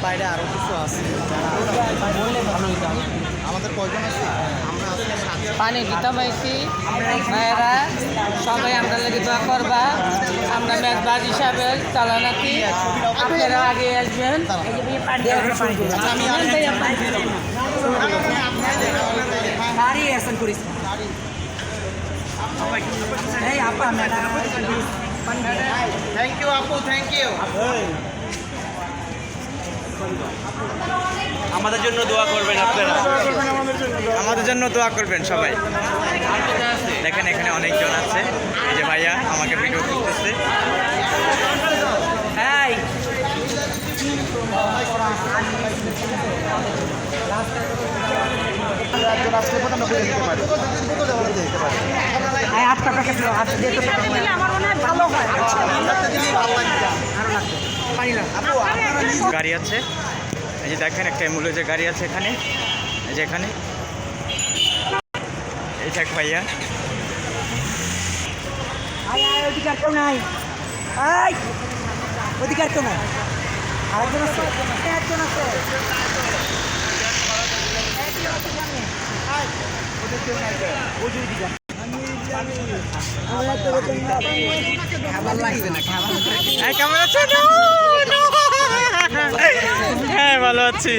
বাইরে আরও কিছু আছে আমাদের কয়জন আছে আমরা আজকে পানি দিতে পাইছি ভাইয়েরা সবাই আমরা লেগে দোয়া করবা আমরা মেজবাজ হিসাবে চালানাতি আপনারা আগে আসবেন আচ্ছা আমি থ্যাংক ইউ আপু থ্যাংক ইউ আমাদের জন্য দোয়া করবেন আপনারা, আমাদের জন্য দোয়া করবেন সবাই। দেখেন এখানে অনেকজন আছে, এই যে ভাইয়া আমাকে ভিডিও করতেছে। গাড়ি আছে, এই যে দেখেন একটা অ্যাম্বুলেন্সের গাড়ি আছে এখানে, এই যে এখানে এই দেখ ভাইয়া। অধিকার কেউ নাই, অধিকার কেউ নাই, আরেকজন আছে, একজন আছে, কেমন আছো? হ্যাঁ ভালো আছি।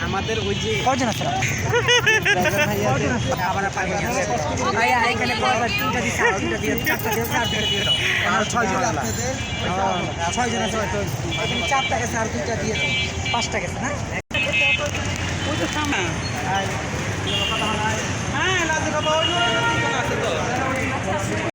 আমাদের ওই যে কজন আছে এখানে 6জন আছে, 4টা গেছে আর 2টা দিয়ে 5টা গেছে না। হ্যাঁ